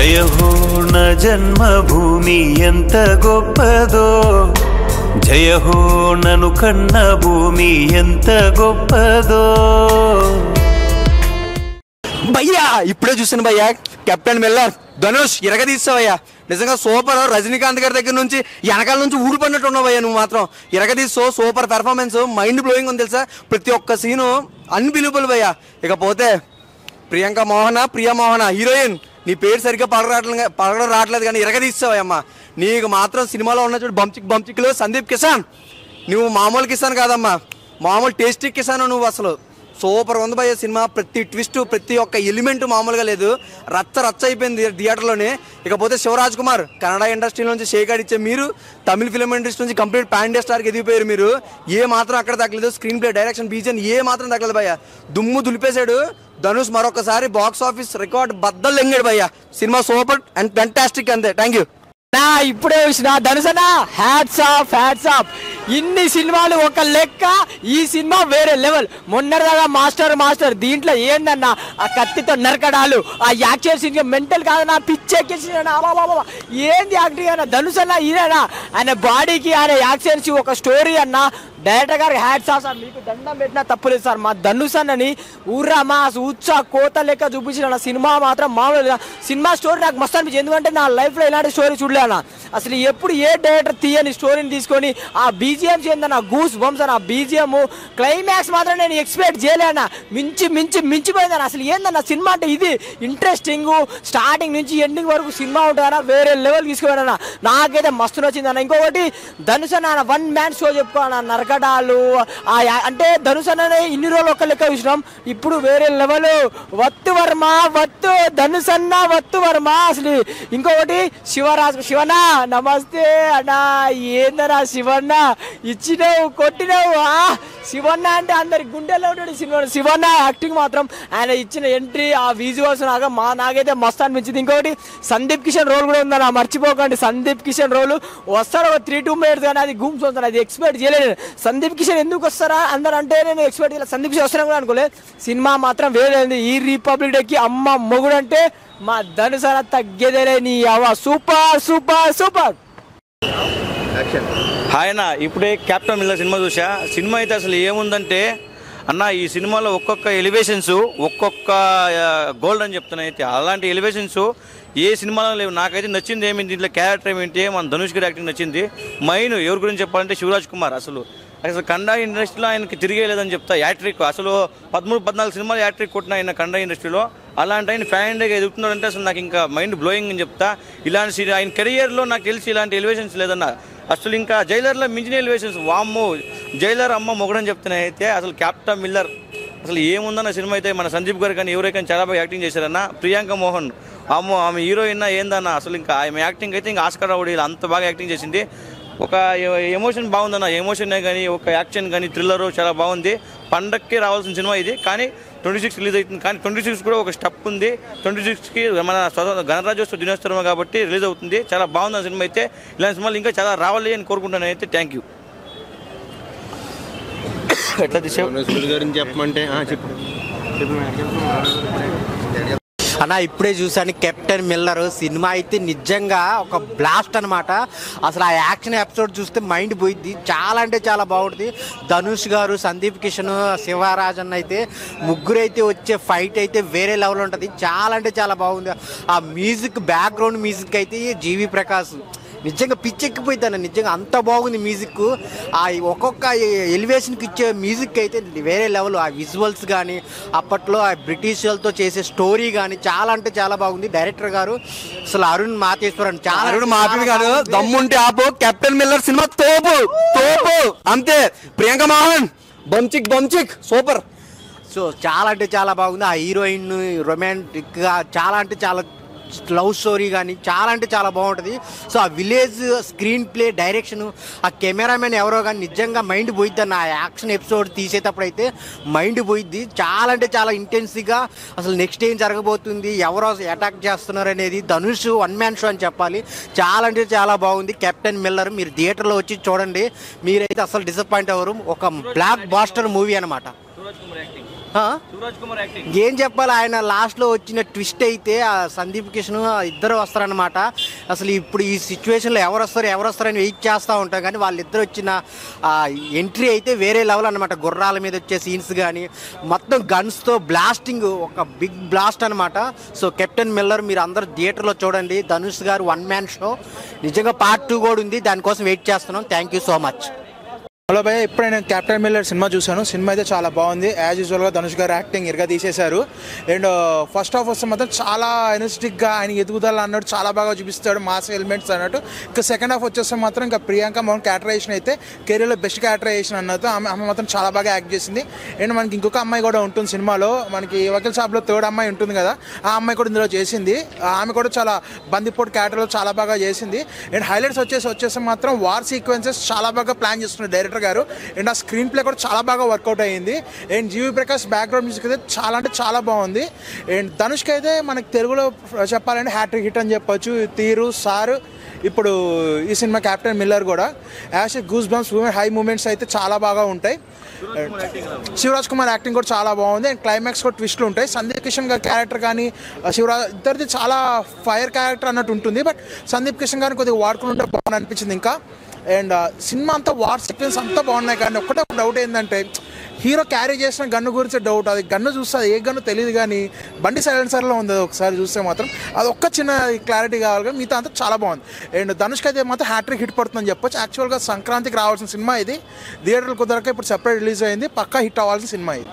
జయ హో నా జన్మభూమి ఎంత గొప్పదో, జయ హో నను కన్న భూమి ఎంత గొప్పదో. భయ్యా ఇప్పుడే చూసాను భయ్యా, కెప్టెన్ మిల్లర్ ధనుష్ ఇరగదీస్తావయ్యా. నిజంగా సూపర్. రజనీకాంత్ గారి దగ్గర నుంచి వెనకాల నుంచి ఊడిపడినట్టు ఉన్నావయ్యా నువ్వు మాత్రం. ఇరగదీస్తావు, సూపర్ పెర్ఫార్మెన్స్, మైండ్ బ్లోయింగ్ ఉంది తెలుసా. ప్రతి ఒక్క సీను అన్బిలీవబుల్ భయ్యా. ఇకపోతే ప్రియా మోహన హీరోయిన్, నీ పేరు సరిగ్గా పడడం రావట్లేదు కానీ ఇరగదీస్తావయ్యమ్మా. నీకు మాత్రం సినిమాలో ఉన్న చూడు బంచిక్లో సందీప్ కిసాన్, నువ్వు మామూలు కిసాన్ కాదమ్మా, మామూలు టేస్టీ కిసాన్ నువ్వు. అసలు సూపర్ ఉంది భయ్య సినిమా. ప్రతి ట్విస్ట్, ప్రతి ఒక్క ఎలిమెంట్ మామూలుగా లేదు, రచ్చ అయిపోయింది థియేటర్లోనే. ఇకపోతే శివరాజ్ కుమార్, కన్నడ ఇండస్ట్రీ నుంచి షేక్ ఇచ్చే మీరు తమిళ ఫిల్మ్ ఇండస్ట్రీ నుంచి కంప్లీట్ పాన్ ఇండియా స్టార్కి ఎదిగిపోయారు మీరు. ఏ మాత్రం అక్కడ తగ్గలేదు. స్క్రీన్ ప్లే, డైరెక్షన్, బీజన్ ఏ మాత్రం తగ్గలేదు భయ్య. దుమ్ము దులిపేశాడు ధనుష్. మరొకసారి బాక్స్ ఆఫీస్ రికార్డ్ బద్దలు లెంగాడు భయ్య. సినిమా సూపర్ అండ్ ఫ్యాంటాస్టిక్ అంతే. Thank you. ఇప్పుడే చూసిన ధనుష్ అన్న, హ్యాట్స్ ఆఫ్. ఇన్ని సినిమాలు ఒక లెక్క, ఈ సినిమా వేరే లెవెల్. మొన్నటిదాకా మాస్టర్ దీంట్లో ఏందన్నా ఆ కత్తితో నరకడాలు, ఆ యాక్షన్ సీన్ మెంటల్ కాదన్నా, పిచ్చెక్కేసిన ఏంది యాక్టింగ్ అన్న. ధనుష్ అన్న ఇదేనా, ఆయన బాడీకి ఆయన యాక్షన్స్ ఒక స్టోరీ అన్న. డైరెక్టర్ గారికి హ్యాట్స్ ఆఫ్ సార్, మీకు దండం పెట్టినా తప్పులేదు సార్. మా ధనుష్ అన్నని ఊర్రామా ఉత్సాహ కోత లెక్క చూపించిన సినిమా మాత్రం మామూలుగా. సినిమా స్టోరీ నాకు మస్తు అనిపించింది, ఎందుకంటే నా లైఫ్లో ఇలాంటి స్టోరీ చూడలేనా. అసలు ఎప్పుడు ఏ డైరెక్టర్ తీయని స్టోరీని తీసుకొని ఆ బీజిఎం చేయిందన్న గూస్ బంప్స్ అన్న. బీజిఎం క్లైమాక్స్ మాత్రం నేను ఎక్స్పెక్ట్ చేయలేనా, మించిపోయిందన్న. అసలు ఏందన్న సినిమా అంటే ఇది ఇంట్రెస్టింగ్, స్టార్టింగ్ నుంచి ఎండింగ్ వరకు సినిమా ఉంటుందన్న, వేరే లెవెల్ తీసుకుపోయాడన్న. నాకైతే మస్తు నచ్చిందన్న. ఇంకొకటి ధనుష్ అన్న వన్ మ్యాన్ షో చెప్పుకోవాలన్న. నరకడాలు అంటే ధనుష్ అన్ననే ఇన్ని రోజులు ఒక లెక్క చూసినాం, ఇప్పుడు వేరే లెవెల్. వత్తు ధనుష్ అన్న వత్తు వర్మ అసలు. ఇంకొకటి శివనా నమస్తే అన్నా, ఏందరా శివన్న ఇచ్చినావు కొట్టినావు. శివన్న అంటే అందరి గుండెల్లో ఉంటాడు శివన్న. యాక్టింగ్ మాత్రం ఆయన ఇచ్చిన ఎంట్రీ, ఆ విజువల్స్ నాకైతే మస్తు అనిపించింది. ఇంకొకటి సందీప్ కిషన్ రోల్ కూడా ఉందన్న, మర్చిపోకండి. సందీప్ కిషన్ రోల్ వస్తాడు ఒక 3-2 minutes కానీ అది గూమ్స్ వస్తాను, అది ఎక్స్పెక్ట్ చేయలేదు. సందీప్ కిషన్ ఎందుకు వస్తారా అందరు అంటే నేను ఎక్స్పెక్ట్ చేయలేదు. సందీప్ కిషన్ వస్తారా కూడా అనుకోలేదు. సినిమా మాత్రం వేరేది. ఈ రిపబ్లిక్ డేకి అమ్మ మొగుడు అంటే మా ధనుష్ అన్న తగ్గేదేలే. నీ అవ సూపర్. ఆయన ఇప్పుడే కెప్టెన్ మిల్లర్ సినిమా చూసా. సినిమా అయితే అసలు ఏముందంటే అన్న, ఈ సినిమాలో ఒక్కొక్క ఎలివేషన్స్, ఒక్కొక్క గోల్డ్ అని చెప్తున్నాయి. అయితే అలాంటి ఎలివేషన్స్ ఏ సినిమాలో లేవు. నాకైతే నచ్చింది ఏమి దీంట్లో క్యారెక్టర్ ఏమిటి, మన ధనుష్ గారి యాక్టింగ్ నచ్చింది. మెయిన్ ఎవరి గురించి చెప్పాలంటే శివరాజ్ కుమార్. అసలు కన్నడ ఇండస్ట్రీలో ఆయనకి తిరిగేలేదని చెప్తా. యాట్రిక్ అసలు 13-14 సినిమాలు యాట్రిక్ కొట్టిన ఆయన కన్నడ ఇండస్ట్రీలో. అలాంటి ఆయన ఫ్యాన్ ఇండియాగా ఎదుగుతున్నాడంటే అసలు నాకు ఇంకా మైండ్ బ్లోయింగ్ అని చెప్తా. ఇలాంటి ఆయన కెరియర్లో నాకు తెలిసి ఇలాంటి ఎలివేషన్స్ లేదన్న. అసలు ఇంకా జైలర్లో మించిన ఎలివేషన్స్. వామ్మో, జైలర్ అమ్మ మొగడని చెప్తున్నాయి. అయితే అసలు కెప్టెన్ మిల్లర్ అసలు ఏముందన్న సినిమా అయితే. మన సందీప్ గారు కానీ ఎవరైనా చాలా బాగా యాక్టింగ్ చేశారన్న. ప్రియాంక మోహన్ అమ్మో, ఆమె హీరోయిన్ ఏందన్న అసలు. ఇంకా ఆమె యాక్టింగ్ అయితే ఇంకా ఆస్కార్ అవార్డు అంత బాగా యాక్టింగ్ చేసింది. ఒక ఎమోషన్ బాగుందన్న, ఎమోషనే కానీ ఒక యాక్షన్ కానీ థ్రిల్లరు చాలా బాగుంది. పండక్కి రావాల్సిన సినిమా ఇది, కానీ 26 రిలీజ్ అవుతుంది. కానీ 26 కూడా ఒక స్టెప్ ఉంది. 26కి మన గణరాజ్యోత్సవ దినోత్సవం కాబట్టి రిలీజ్ అవుతుంది. చాలా బాగుంది ఆ సినిమా అయితే. ఇలాంటి సినిమాలు ఇంకా చాలా రావాలి అని కోరుకుంటున్నాను అయితే. Thank you. ఎట్లా గురించి చెప్పమంటే చెప్పు అన్న. ఇప్పుడే చూసాను కెప్టెన్ మిల్లర్ సినిమా అయితే నిజంగా ఒక బ్లాస్ట్ అనమాట. అసలు ఆ యాక్షన్ ఎపిసోడ్ చూస్తే మైండ్ పోయిద్ది. చాలా అంటే చాలా బాగుంటుంది. ధనుష్ గారు, సందీప్ కిషన్, శివరాజ్ అన్న అయితే ముగ్గురు అయితే వచ్చే ఫైట్ అయితే వేరే లెవెల్ ఉంటుంది. చాలా అంటే చాలా బాగుంది. ఆ మ్యూజిక్, బ్యాక్గ్రౌండ్ మ్యూజిక్ అయితే జీవి ప్రకాష్ నిజంగా పిచ్చెక్కిపోయిద్దాను. నిజంగా అంత బాగుంది మ్యూజిక్. ఆ ఒక్కొక్క ఎలివేషన్కి ఇచ్చే మ్యూజిక్ అయితే వేరే లెవెల్. ఆ విజువల్స్ కానీ అప్పట్లో ఆ బ్రిటిష్ వాళ్ళతో చేసే స్టోరీ కానీ చాలా అంటే చాలా బాగుంది. డైరెక్టర్ గారు అసలు అరుణ్ మాతేశ్వరన్ చాలా గారు దమ్ముంటే ఆపు. కెప్టెన్ మిల్లర్ సినిమా తోపు అంతే. ప్రియాంక మోహన్ బంచిక్ సూపర్. సో చాలా అంటే చాలా బాగుంది. ఆ హీరోయిన్ రొమాంటిక్గా చాలా అంటే చాలా లవ్ స్టోరీ కానీ చాలా అంటే చాలా బాగుంటుంది. సో ఆ విలేజ్ స్క్రీన్ ప్లే, డైరెక్షన్, ఆ కెమెరామెన్ ఎవరో కానీ నిజంగా మైండ్ పోయిద్ది అన్న. ఆ యాక్షన్ ఎపిసోడ్ తీసేటప్పుడు అయితే మైండ్ పోయిద్ది. చాలా అంటే చాలా ఇంటెన్స్గా అసలు నెక్స్ట్ ఏం జరగబోతుంది, ఎవరో అటాక్ చేస్తున్నారు అనేది ధనుష్ వన్ మ్యాన్ షో అని చెప్పాలి. చాలా అంటే చాలా బాగుంది కెప్టెన్ మిల్లర్. మీరు థియేటర్లో వచ్చి చూడండి, మీరైతే అసలు డిసప్పాయింట్ అవ్వరు. ఒక బ్లాక్ బాస్టర్ మూవీ అనమాట. శివరాజ్ కుమార్ యాక్టింగ్ ఏం చెప్పాలి, ఆయన లాస్ట్లో వచ్చిన ట్విస్ట్ అయితే ఆ సందీప్ కిషన్ ఇద్దరు వస్తారనమాట. అసలు ఇప్పుడు ఈ సిచ్యువేషన్లో ఎవరు వస్తారని వెయిట్ చేస్తూ ఉంటాం, కానీ వాళ్ళిద్దరు వచ్చిన ఎంట్రీ అయితే వేరే లెవెల్ అనమాట. గుర్రాల మీద వచ్చే సీన్స్ కానీ మొత్తం గన్స్తో బ్లాస్టింగ్, ఒక బిగ్ బ్లాస్ట్ అనమాట. సో కెప్టెన్ మిల్లర్ మీరు అందరూ థియేటర్లో చూడండి. ధనుష్ గారు 1 man షో, నిజంగా పార్ట్ 2 కూడా ఉంది, దానికోసం వెయిట్ చేస్తున్నాం. Thank you so much. Hello భయ్య, ఇప్పుడే నేను కెప్టెన్ మిల్లర్ సినిమా చూశాను. సినిమా అయితే చాలా బాగుంది. యాజ్ యూజువల్గా ధనుష్ గారు యాక్టింగ్ ఇరగా తీసేశారు. అండ్ ఫస్ట్ హాఫ్ వస్తే మాత్రం చాలా ఎనర్జెటిక్గా ఆయన ఎదుగుదల అన్నట్టు చాలా బాగా చూపిస్తాడు, మాస్ ఎలిమెంట్స్ అన్నట్టు. ఇంకా సెకండ్ హాఫ్ వచ్చేస్తే మాత్రం ఇంకా ప్రియాంక మోహన్ క్యారెక్టరైజేషన్ అయితే కెరీర్లో బెస్ట్ క్యారెక్టరైజేషన్ అన్నట్టు. ఆమె మాత్రం చాలా బాగా యాక్ట్ చేసింది. అండ్ మనకి ఇంకొక అమ్మాయి కూడా ఉంటుంది సినిమాలో, మనకి వకీల్ సాబ్లో థర్డ్ అమ్మాయి ఉంటుంది కదా, ఆ అమ్మాయి కూడా ఇందులో చేసింది. ఆమె కూడా చాలా బందిపోటు క్యారెక్టర్లో చాలా బాగా చేసింది. అండ్ హైలైట్స్ వచ్చేసి మాత్రం వార్ సీక్వెన్సెస్ చాలా బాగా ప్లాన్ చేస్తున్నారు డైరెక్టర్ గారు. అండ్ ఆ స్క్రీన్ ప్లే కూడా చాలా బాగా వర్కౌట్ అయ్యింది. And GV Prakash background music అయితే చాలా అంటే చాలా బాగుంది. అండ్ ధనుష్కి అయితే మనకి తెలుగులో చెప్పాలంటే హ్యాట్రిక్ హిట్ అని చెప్పొచ్చు. తీరు సారు, ఇప్పుడు ఈ సినిమా కెప్టెన్ మిల్లర్ కూడా as goosebumps high moments అయితే చాలా బాగా ఉంటాయి. శివరాజ్ కుమార్ యాక్టింగ్ కూడా చాలా బాగుంది. అండ్ క్లైమాక్స్ కూడా ట్విస్ట్లు ఉంటాయి. సందీప్ కిషన్ గారి క్యారెక్టర్ కానీ శివరాజ్ ఇద్దరిది చాలా ఫైర్ క్యారెక్టర్ అన్నట్టు ఉంటుంది. బట్ సందీప్ కిషన్ గారిని కొద్దిగా వాడుకుని ఉంటే బాగుంది అనిపించింది ఇంకా. అండ్ సినిమా అంతా వార్ సీక్వెన్స్ అంతా బాగున్నాయి, కానీ ఒక్కటే డౌట్ ఏంటంటే హీరో క్యారీ చేసిన గన్ను గురించి డౌట్. అది గన్ను చూస్తే ఏ గన్ను తెలియదు, కానీ బండి సైలెన్సర్లో ఉంది. ఒకసారి చూస్తే మాత్రం అది ఒక్క చిన్న క్లారిటీ కావాలి, కానీ మిగతా అంతా చాలా బాగుంది. అండ్ ధనుష్కి అయితే మాత్రం హ్యాట్రిక్ హిట్ పడుతుందని చెప్పొచ్చు. యాక్చువల్గా సంక్రాంతికి రావాల్సిన సినిమా ఇది, థియేటర్లు కుదరక ఇప్పుడు సెపరేట్ రిలీజ్ అయింది. పక్కా హిట్ అవ్వాల్సిన సినిమా ఇది.